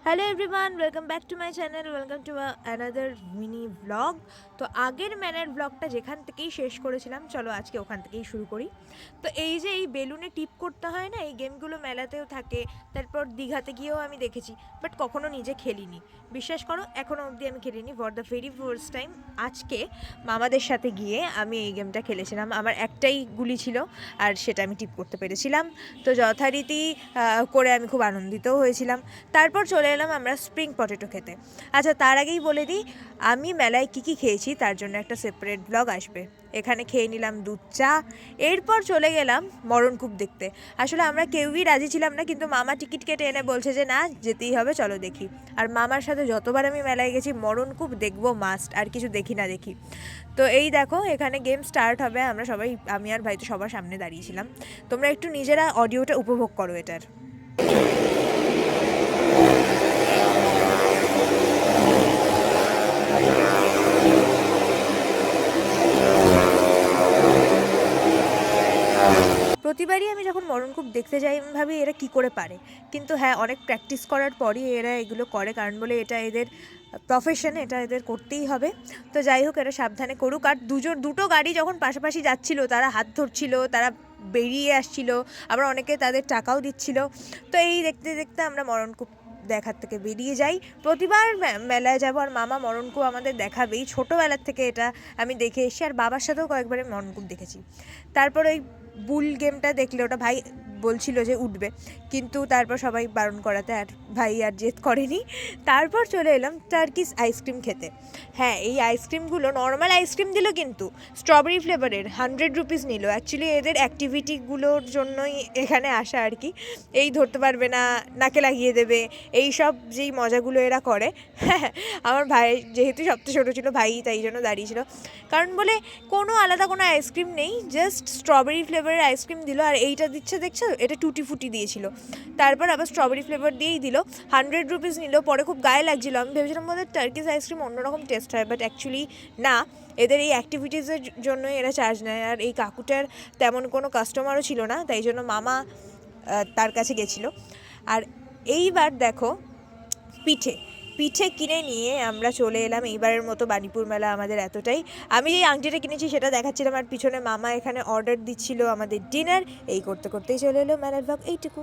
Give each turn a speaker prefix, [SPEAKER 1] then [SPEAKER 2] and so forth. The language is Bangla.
[SPEAKER 1] Hello everyone, welcome back to my channel, welcome to another mini blog. তো আগের ম্যানের ব্লগটা যেখান থেকেই শেষ করেছিলাম, চলো আজকে ওখান থেকেই শুরু করি। তো এই যে এই বেলুনে টিপ করতে হয় না, এই গেমগুলো মেলাতেও থাকে, তারপর দীঘাতে গিয়েও আমি দেখেছি, বাট কখনো নিজে খেলিনি। বিশ্বাস করো, এখনও অবধি আমি খেলিনি। For the very first time আজকে মামাদের সাথে গিয়ে আমি এই গেমটা খেলেছিলাম। আমার একটাই গুলি ছিল আর সেটা আমি টিপ করতে পেরেছিলাম। তো যথারীতি করে আমি খুব আনন্দিতও হয়েছিলাম। তারপর চলে এলাম আমরা স্প্রিং পটেটো খেতে। আচ্ছা, তার আগেই বলে দিই, আমি মেলায় কী কী খেয়েছি তার জন্য একটা সেপারেট ব্লগ আসবে। এখানে খেয়ে নিলাম দুধ চা, এরপর চলে গেলাম মরণকূপ দেখতে। আসলে আমরা কেউই রাজি ছিলাম না, কিন্তু মামা টিকিট কেটে এনে বলছে যে না, যেতেই হবে, চলো দেখি। আর মামার সাথে যতবার আমি মেলায় গেছি মরণকূপ দেখবো মাস্ট, আর কিছু দেখি না দেখি। তো এই দেখো, এখানে গেম স্টার্ট হবে, আমরা সবাই, আমি আর ভাই তো সবার সামনে দাঁড়িয়েছিলাম। তোমরা একটু নিজেরা অডিওটা উপভোগ করো এটার। প্রতিবারই আমি যখন মরণকূপ দেখতে যাই আমি ভাবি এরা কি করে পারে, কিন্তু হ্যাঁ, অনেক প্র্যাকটিস করার পরই এরা এগুলো করে, কারণ বলে এটা এদের প্রফেশন, এটা এদের করতেই হবে। তো যাই হোক, এরা সাবধানে করুক। আর দুটো গাড়ি যখন পাশাপাশি যাচ্ছিল, তারা হাত ধরছিল, তারা বেরিয়ে আসছিল, আবার অনেকে তাদের টাকাও দিচ্ছিল। তো এই দেখতে দেখতে আমরা মরণকূপ দেখার থেকে বেরিয়ে যাই। প্রতিবার মেলায় যাবো আর মামা মরণকূপ আমাদের দেখাবেই, ছোটোবেলার থেকে এটা আমি দেখে এসেছি, আর বাবার সাথেও কয়েকবারে মরণকূপ দেখেছি। তারপর ওই বুল গেমটা দেখলে, ওটা ভাই বলছিল যে উঠবে, কিন্তু তারপর সবাই বারণ করাতে আর ভাই আর জেদ করেনি। তারপর চলে এলাম টার্কিশ আইসক্রিম খেতে। হ্যাঁ, এই আইসক্রিমগুলো নর্মাল আইসক্রিম দিল, কিন্তু স্ট্রবেরি ফ্লেভারের 100 রুপিস নিল। অ্যাকচুয়ালি এদের অ্যাক্টিভিটিগুলোর জন্যই এখানে আসা আর কি। এই ধরতে পারবে না, নাকে লাগিয়ে দেবে, এই সব যেই মজাগুলো এরা করে। হ্যাঁ, আমার ভাই যেহেতু সবচেয়ে ছোটো ছিল, ভাই তাই জন্য দাঁড়িয়েছিল, কারণ বলে কোনো আলাদা কোনো আইসক্রিম নেই, জাস্ট স্ট্রবেরি ফ্লেভারের আইসক্রিম দিল। আর এইটা দিচ্ছে দেখছো, এটা টুটি ফুটি দিয়েছিল, তারপর আবার স্ট্রবেরি ফ্লেভার দিয়েই দিল। 100 রুপিস নিল। পরে খুব গায়ে লাগছিলো, আমি ভেবেছিলাম বোধহয় টার্কিশ আইসক্রিম অন্যরকম টেস্ট হয়, বাট অ্যাকচুয়ালি না, এদের এই অ্যাক্টিভিটিসের জন্য এরা চার্জ নেয়। আর এই কাকুটার তেমন কোনো কাস্টমারও ছিল না, তাই জন্য মামা তার কাছে গেছিলো। আর এইবার দেখো, পিঠে পিঠে কিনে নিয়ে আমরা চলে এলাম এইবারের মতো বাণীপুর মেলা আমাদের এতটাই। আমি যেই আংটিটা কিনেছি সেটা দেখাচ্ছিলাম, আর পিছনে মামা এখানে অর্ডার দিচ্ছিল আমাদের ডিনার। এই করতে করতেই চলে এলো মেলার ব্লগ এইটুকু।